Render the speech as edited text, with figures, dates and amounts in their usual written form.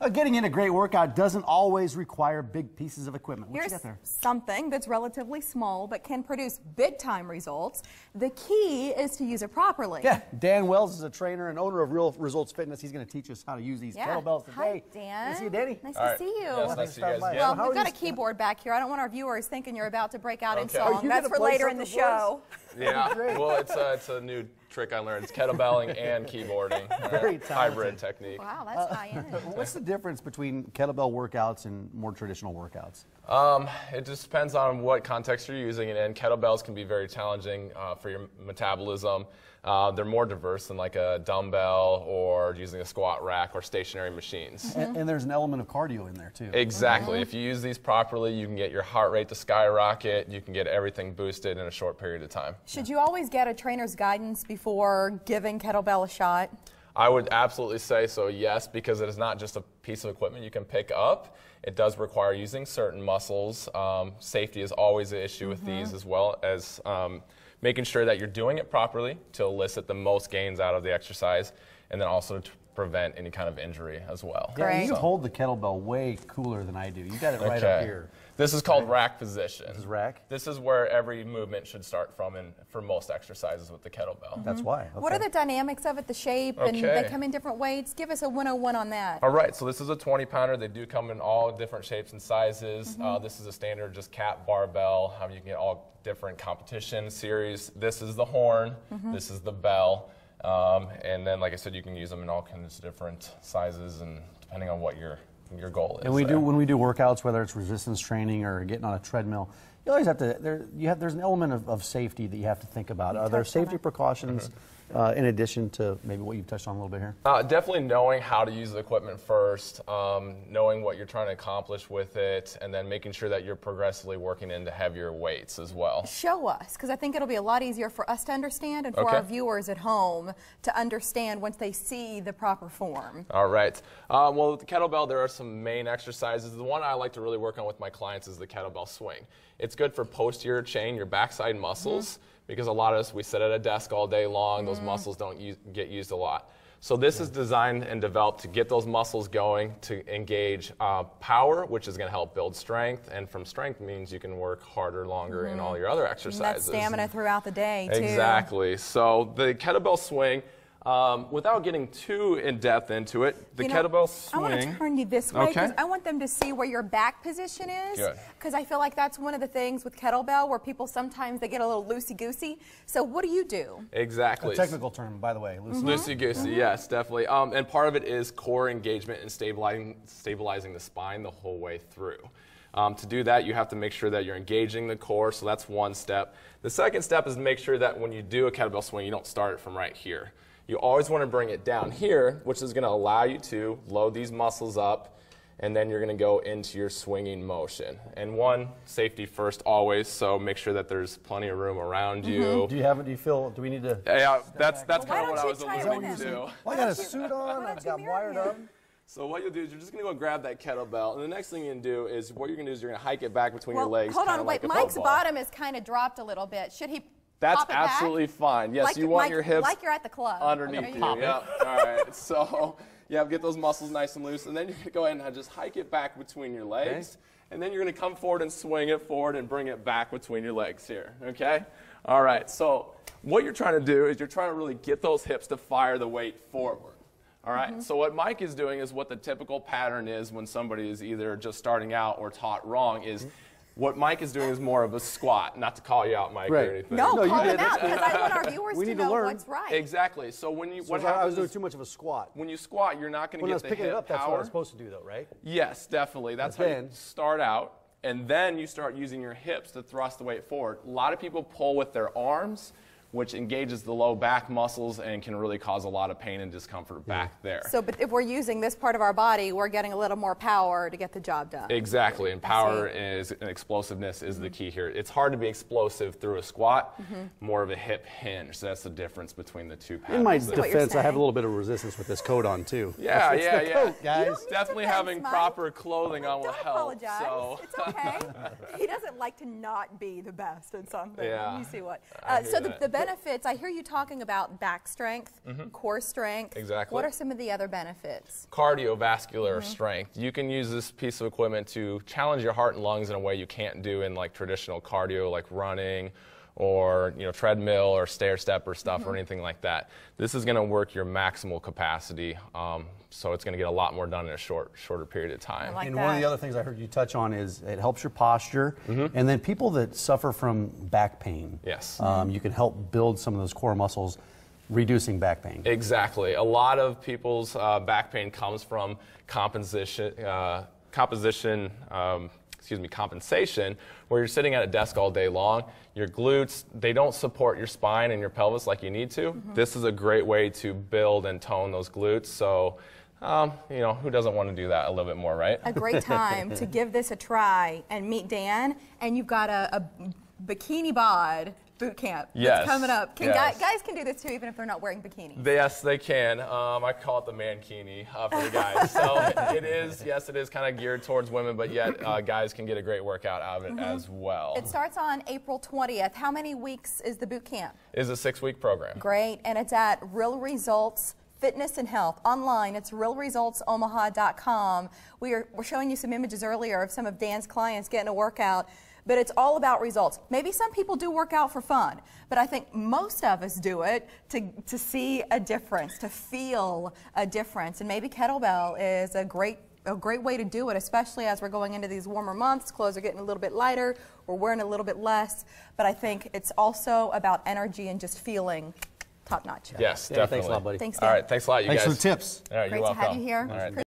Getting in a great workout doesn't always require big pieces of equipment. What you got there? Something that's relatively small but can produce big-time results. The key is to use it properly. Yeah, Dan Wells is a trainer and owner of Real Results Fitness. He's going to teach us how to use these kettlebells today. Hi, Dan. Nice to see you, Danny. Nice to see you. Yes, nice to see you guys again. Well, we've got a keyboard back here. I don't want our viewers thinking you're about to break out in Are song. you That's gonna for play later in the something for us? show. Yeah, well, it's a new trick I learned. It's kettlebelling and keyboarding. Very talented. Hybrid technique. Wow, that's high-end. What's the difference between kettlebell workouts and more traditional workouts? It just depends on what context you're using it in. Kettlebells can be very challenging for your metabolism. They're more diverse than like a dumbbell or using a squat rack or stationary machines. And there's an element of cardio in there too. Exactly. If you use these properly, you can get your heart rate to skyrocket. You can get everything boosted in a short period of time. Should you always get a trainer's guidance before giving kettlebell a shot? I would absolutely say so, yes, because it is not just a piece of equipment you can pick up. It does require using certain muscles. Safety is always an issue with these, as well as making sure that you're doing it properly to elicit the most gains out of the exercise, and then also to prevent any kind of injury as well. Yeah, you hold the kettlebell way cooler than I do. You got it right up here. This is called rack position. This is rack? This is where every movement should start from for most exercises with the kettlebell. That's why. Okay. What are the dynamics of it, the shape, and they come in different weights? Give us a 101 on that. All right, so this is a 20-pounder. They do come in all different shapes and sizes. This is a standard just cat barbell. You can get all different competition series. This is the horn. This is the bell. And then, like I said, you can use them in all kinds of different sizes and depending on what your goal is. And when we do workouts, whether it's resistance training or getting on a treadmill, you always have to. There's an element of safety that you have to think about. Are there safety precautions in addition to maybe what you've touched on a little bit here? Definitely knowing how to use the equipment first, knowing what you're trying to accomplish with it, and then making sure that you're progressively working into heavier weights as well. Show us, because I think it'll be a lot easier for us to understand and for our viewers at home to understand once they see the proper form. All right. Well, with the kettlebell, there are some main exercises. The one I like to really work on with my clients is the kettlebell swing. It's good for posterior chain, your backside muscles, because a lot of us, we sit at a desk all day long. Those muscles don't get used a lot. So this is designed and developed to get those muscles going, to engage power, which is going to help build strength. And from strength means you can work harder, longer in all your other exercises. And that's stamina throughout the day, too. Exactly. So the kettlebell swing, without getting too in-depth into it, the kettlebell swing. I want to turn you this way because I want them to see where your back position is. Because I feel like that's one of the things with kettlebell where people sometimes they get a little loosey-goosey. So what do you do? Exactly. A technical term, by the way. Loosey-goosey, yes, definitely. And part of it is core engagement and stabilizing the spine the whole way through. To do that, you have to make sure that you're engaging the core, so that's one step. The second step is to make sure that when you do a kettlebell swing, you don't start it from right here. You always want to bring it down here, which is going to allow you to load these muscles up, and then you're going to go into your swinging motion. And one, safety first always, so make sure that there's plenty of room around you. Do we need to? Yeah, that's kind of what I was alluding to. Well, I got a suit on, I've got wired up. So what you'll do is you're just going to go grab that kettlebell, and the next thing you can do is you're going to hike it back between your legs. Hold on, wait, Mike's bottom is kind of dropped a little bit. Should he That's pop it absolutely back? fine. Yes, you want your hips like you're at the club. Underneath you. Yep. All right. So get those muscles nice and loose, and then you're going to go ahead and just hike it back between your legs, and then you're going to come forward and swing it forward and bring it back between your legs here. Okay? All right. So what you're trying to do is you're trying to really get those hips to fire the weight forward. All right, so what Mike is doing is what the typical pattern is when somebody is either just starting out or taught wrong is what Mike is doing is more of a squat, not to call you out, Mike, or anything. No, call him out because I want our viewers to know what's right. Exactly. So when you, what I was happens doing is, too much of a squat. when you squat, you're not going to get the hip When I was picking it up, that's what I power. was supposed to do though, right? Yes, definitely. That's how you start out, and then you start using your hips to thrust the weight forward. A lot of people pull with their arms, which engages the low back muscles and can really cause a lot of pain and discomfort back there. So, but if we're using this part of our body, we're getting a little more power to get the job done. Exactly, and power and explosiveness is the key here. It's hard to be explosive through a squat, more of a hip hinge. So that's the difference between the two patterns. In my defense, I have a little bit of resistance with this coat on too. Yeah, it's the coat, guys. Definitely having proper clothing on will help. Apologize. So. It's okay. He doesn't like to not be the best at something. Yeah. You see what? I So hear the benefits, I hear you talking about back strength, core strength. Exactly. What are some of the other benefits? Cardiovascular strength. You can use this piece of equipment to challenge your heart and lungs in a way you can't do in like traditional cardio, like running or treadmill or stair stepper stuff or anything like that. This is going to work your maximal capacity, so it's going to get a lot more done in a shorter period of time. Like and that. one of the other things I heard you touch on is it helps your posture, and then people that suffer from back pain. Yes. You can help build some of those core muscles, reducing back pain. Exactly. A lot of people's back pain comes from compensation, where you're sitting at a desk all day long. Your glutes, they don't support your spine and your pelvis like you need to. This is a great way to build and tone those glutes. So, who doesn't want to do that a little bit more, right? A great time to give this a try and meet Dan, and you've got a Bikini Bod BootCamp that's coming up. Guys can do this too, even if they're not wearing bikinis. Yes, they can. I call it the mankini for the guys. So it is kind of geared towards women, but yet guys can get a great workout out of it as well. It starts on April 20th. How many weeks is the boot camp? It's a 6-week program. Great, and it's at Real Results Fitness and Health. Online, it's realresultsomaha.com. We're showing you some images earlier of some of Dan's clients getting a workout, but it's all about results. Maybe some people do work out for fun, but I think most of us do it to see a difference, to feel a difference, and maybe kettlebell is a great way to do it, especially as we're going into these warmer months. Clothes are getting a little bit lighter, we're wearing a little bit less, but I think it's also about energy and just feeling top notch. Yes, definitely. Thanks a lot, buddy. Thanks, All Dan. right, thanks a lot, you guys. Thanks for the tips. All right, Great you're welcome. to have you here. All right.